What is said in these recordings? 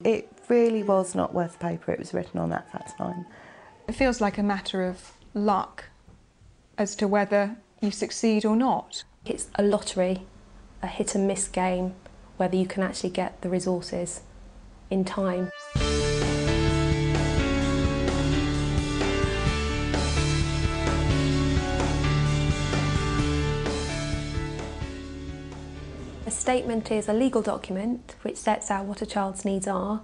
It really was not worth the paper it was written on at that time. It feels like a matter of luck as to whether you succeed or not. It's a lottery, a hit and miss game, whether you can actually get the resources in time. A statement is a legal document which sets out what a child's needs are,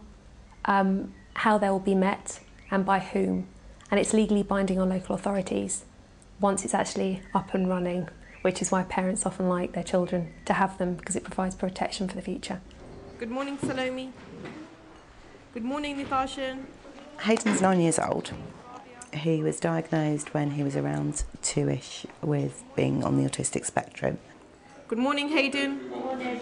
how they will be met and by whom, and it's legally binding on local authorities once it's actually up and running, which is why parents often like their children to have them, because it provides protection for the future. Good morning, Salome. Good morning, Natasha. Hayden's 9 years old. He was diagnosed when he was around 2-ish with being on the autistic spectrum. Good morning, Hayden. Good morning.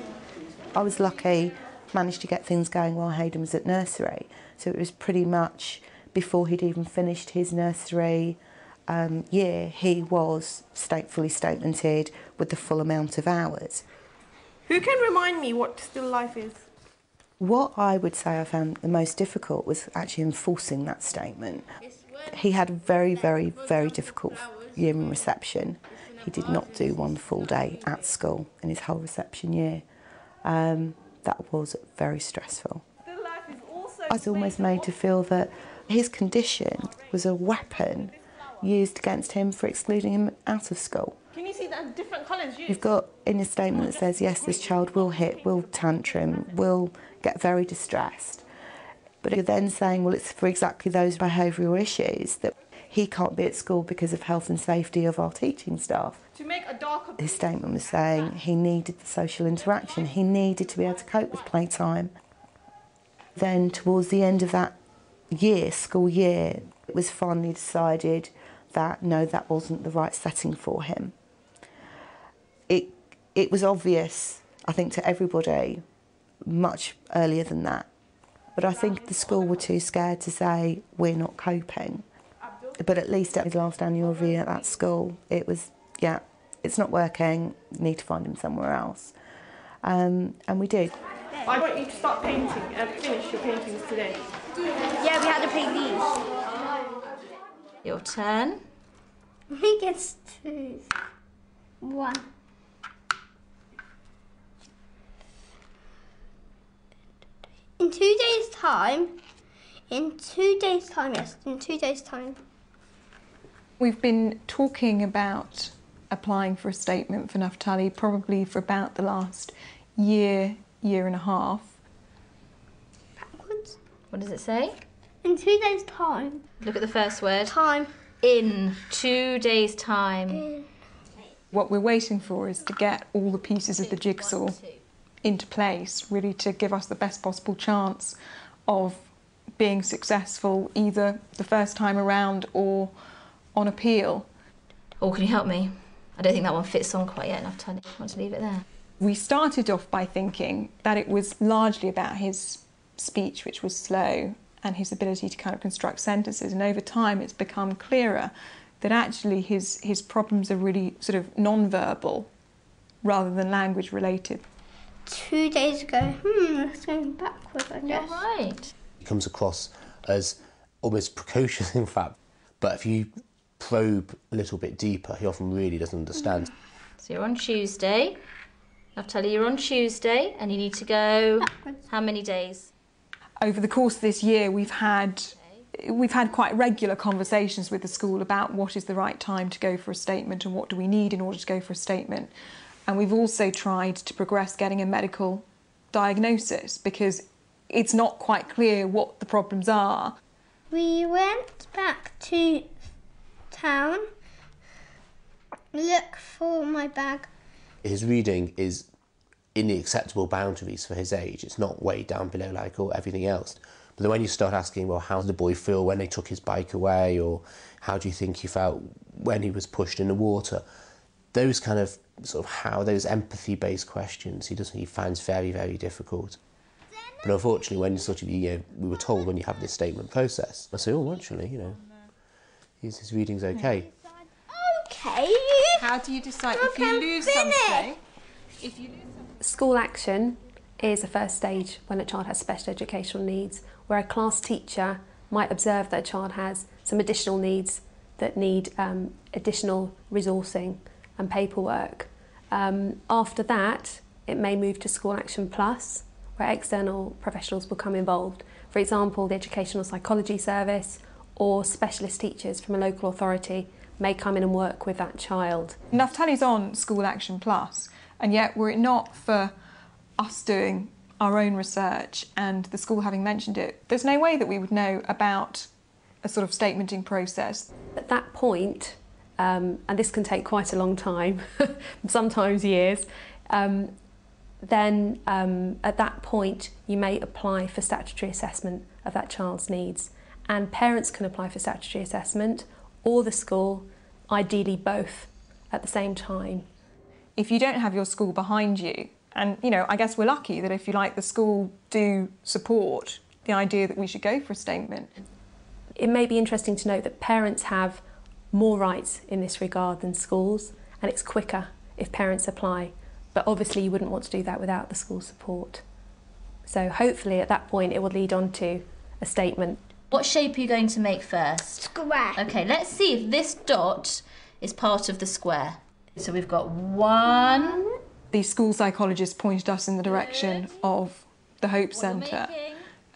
I was lucky, managed to get things going while Hayden was at nursery, so it was pretty much before he'd even finished his nursery year, he was fully statemented with the full amount of hours. Who can remind me what still life is? What I would say I found the most difficult was actually enforcing that statement. He had a very, very, very difficult year in reception. He did not do one full day at school in his whole reception year. That was very stressful. I was almost made to feel that his condition was a weapon used against him for excluding him out of school. Can you see that different colours used? You've got in a statement that says, yes, this child will hit, will tantrum, will get very distressed. But you're then saying, well, it's for exactly those behavioural issues that he can't be at school because of health and safety of our teaching staff. To make a darker... His statement was saying he needed the social interaction, he needed to be able to cope with playtime. Then towards the end of that year, school year, it was finally decided that no, that wasn't the right setting for him. It was obvious, I think, to everybody much earlier than that. But I think the school were too scared to say, we're not coping. But at least at his last annual review at that school, it was, yeah, it's not working, need to find him somewhere else. And we did. I want you to start painting and finish your paintings today. Yeah, we had to paint these. Your turn. He gets 2. 1. In 2 days' time. In 2 days' time, yes. In 2 days' time. We've been talking about applying for a statement for Naftali probably for about the last year and a half. Backwards. What does it say? In 2 days' time. Look at the first word. Time. In 2 days' time. In. What we're waiting for is to get all the pieces of the jigsaw into place, really to give us the best possible chance of being successful either the first time around or on appeal. Or can you help me? I don't think that one fits on quite yet enough time. I want to leave it there. We started off by thinking that it was largely about his speech, which was slow, and his ability to kind of construct sentences, and over time it's become clearer that actually his problems are really sort of non-verbal rather than language related. 2 days ago, it's going backwards, I guess. You're right. He comes across as almost precocious, in fact, but if you probe a little bit deeper, he often really doesn't understand. So you're on Tuesday. I'll tell you you're on Tuesday and you need to go Backwards. how many days? Over the course of this year we've had quite regular conversations with the school about what is the right time to go for a statement and what do we need in order to go for a statement. And we've also tried to progress getting a medical diagnosis because it's not quite clear what the problems are. We went back to town, look for my bag. His reading is in the acceptable boundaries for his age. It's not way down below like everything else. But then when you start asking, well, how did the boy feel when they took his bike away, or how do you think he felt when he was pushed in the water, those kind of those empathy-based questions he finds very, very difficult. But unfortunately, when we were told when you have this statement process, I say, oh, actually, his reading's okay. Okay. How do you decide if you lose something? School action is a first stage when a child has special educational needs, where a class teacher might observe that a child has some additional needs that need additional resourcing and paperwork. After that, it may move to School Action Plus, where external professionals will come involved. For example, the Educational Psychology Service or specialist teachers from a local authority may come in and work with that child. Naftali's on School Action Plus, and yet were it not for us doing our own research and the school having mentioned it, there's no way that we would know about a sort of statementing process. At that point, and this can take quite a long time, sometimes years, then at that point you may apply for statutory assessment of that child's needs, and parents can apply for statutory assessment, or the school, ideally both at the same time. If you don't have your school behind you, and I guess we're lucky that, if you like, the school do support the idea that we should go for a statement. It may be interesting to note that parents have more rights in this regard than schools, and it's quicker if parents apply, but obviously you wouldn't want to do that without the school support. So hopefully at that point it will lead on to a statement. What shape are you going to make first? Square. Okay, let's see if this dot is part of the square. So we've got 1. The school psychologist pointed us in the direction of the Hope Centre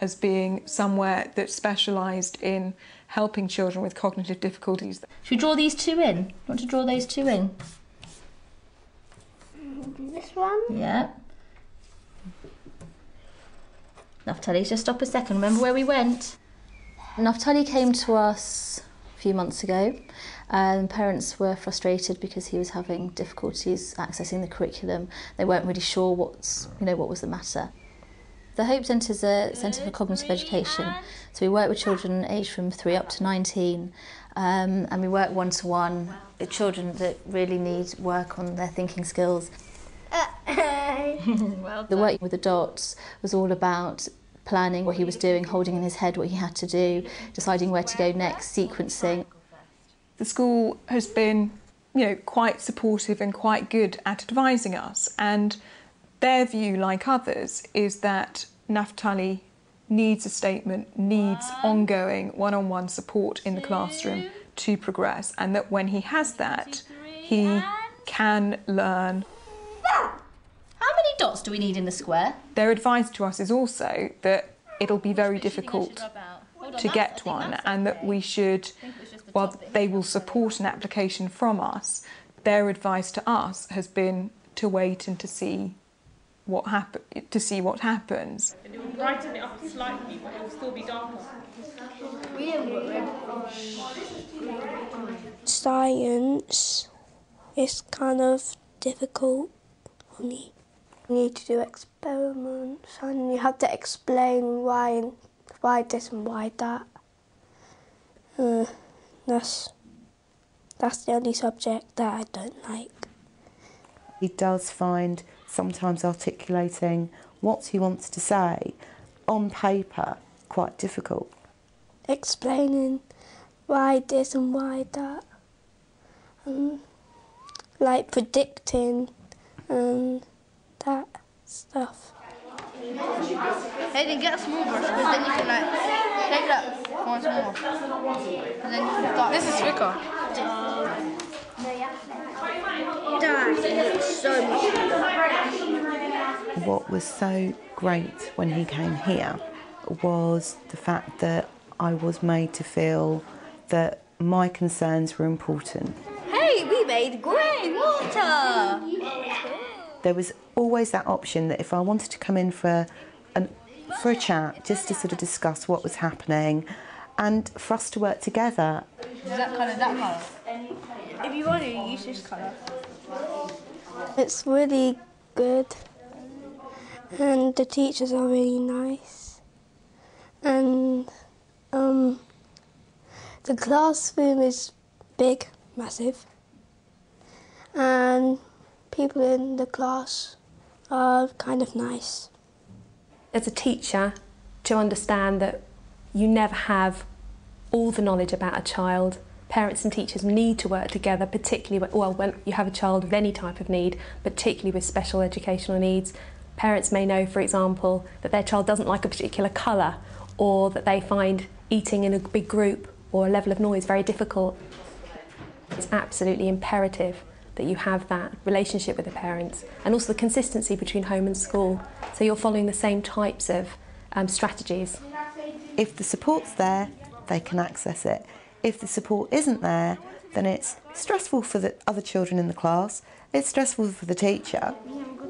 as being somewhere that specialised in helping children with cognitive difficulties. Should we draw these 2 in? You want to draw those 2 in? This one? Yeah. Naftali, just stop a second. Remember where we went? Naftali came to us a few months ago. Parents were frustrated because he was having difficulties accessing the curriculum. They weren't really sure what was the matter. The Hope Centre is a centre for cognitive education, so we work with children aged from 3 up to 19, and we work one-to-one with children that really need work on their thinking skills. The work with the dots was all about planning what he was doing, holding in his head what he had to do, deciding where to go next, sequencing. The school has been, quite supportive and quite good at advising us, and their view, like others, is that Naftali needs a statement, needs ongoing one-on-one support in the classroom to progress, and that when he has that, he can learn. How many dots do we need in the square? Their advice to us is also that it'll be very difficult to get one, and that we should, while they will support an application from us, their advice to us has been to wait and to see what happens. And it will brighten it up slightly, but it will still be darker. Science is kind of difficult for me. You need to do experiments and you have to explain why this and why that. That's the only subject that I don't like. He does find sometimes articulating what he wants to say on paper quite difficult. Explaining why this and why that. Like predicting and that stuff. Hey, then get a small brush, because then you can take that once more. And then you can start. This is thicker. That looks so much better. What was so great when he came here was the fact that I was made to feel that my concerns were important. Hey, we made grey water! There was always that option that if I wanted to come in for a chat, just to sort of discuss what was happening and for us to work together. Is that colour? If you want to, use this colour. It's really good and the teachers are really nice and the classroom is big, massive, and people in the class are kind of nice. As a teacher, to understand that you never have all the knowledge about a child. Parents and teachers need to work together, particularly when you have a child with any type of need, particularly with special educational needs. Parents may know, for example, that their child doesn't like a particular colour, or that they find eating in a big group or a level of noise very difficult. It's absolutely imperative that you have that relationship with the parents, and also the consistency between home and school, so you're following the same types of strategies. If the support's there, they can access it. If the support isn't there, then it's stressful for the other children in the class, it's stressful for the teacher.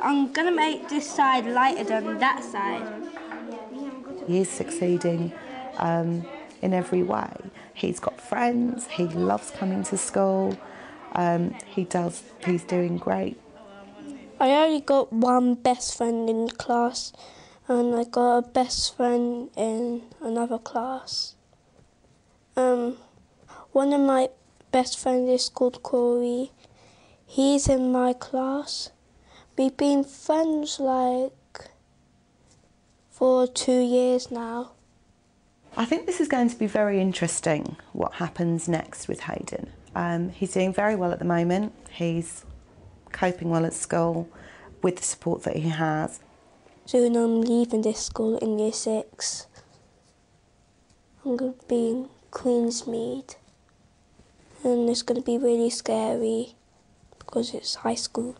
I'm going to make this side lighter than that side. He is succeeding in every way. He's got friends, he loves coming to school, he's doing great. I only got one best friend in the class, and I got a best friend in another class. One of my best friends is called Corey. He's in my class. We've been friends for 2 years now. I think this is going to be very interesting, what happens next with Hayden. He's doing very well at the moment. He's coping well at school with the support that he has. Soon I'm leaving this school in year 6. I'm going to be in Queensmead, and it's going to be really scary because it's high school.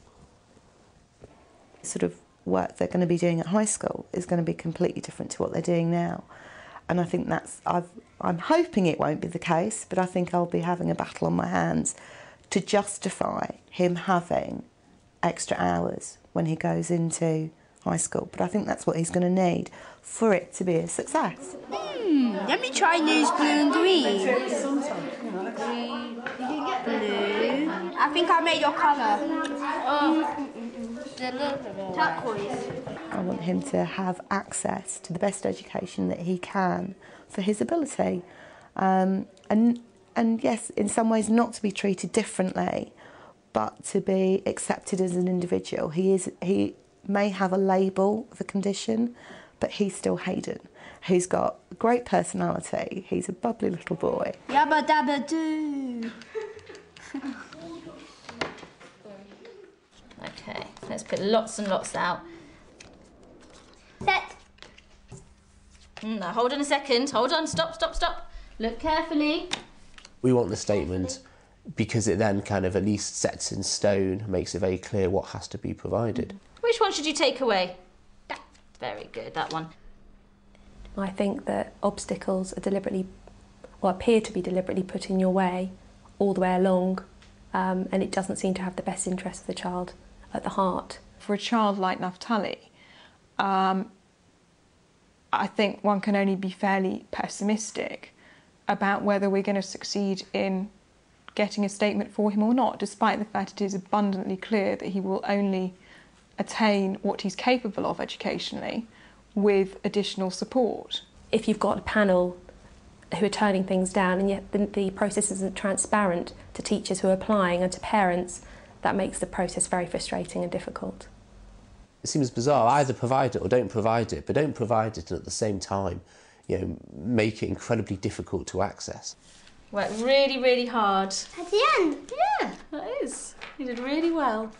The sort of work they're going to be doing at high school is going to be completely different to what they're doing now. And I think I'm hoping it won't be the case, but I think I'll be having a battle on my hands to justify him having extra hours when he goes into high school. But I think that's what he's going to need for it to be a success. Let me try and use blue and green. Blue. I think I made your colour. Turquoise. I want him to have access to the best education that he can for his ability. And yes, in some ways not to be treated differently, but to be accepted as an individual. He may have a label of a condition, but he's still Hayden. He's got a great personality. He's a bubbly little boy. Yabba dabba doo. Okay, let's put lots and lots out. Set. Now, hold on a second. Hold on. Stop, stop, stop. Look carefully. We want the statement because it then kind of at least sets in stone, makes it very clear what has to be provided. Which one should you take away? That's very good, that one. I think that obstacles are deliberately, or appear to be deliberately put in your way all the way along, and it doesn't seem to have the best interest of the child at the heart. For a child like Naftali, I think one can only be fairly pessimistic about whether we're going to succeed in getting a statement for him or not, despite the fact it is abundantly clear that he will only attain what he's capable of educationally with additional support. If you've got a panel who are turning things down and yet the process isn't transparent to teachers who are applying and to parents, that makes the process very frustrating and difficult. It seems bizarre, either provide it or don't provide it, but don't provide it and at the same time, make it incredibly difficult to access. Worked really, really hard. At the end. Yeah, that is. You did really well.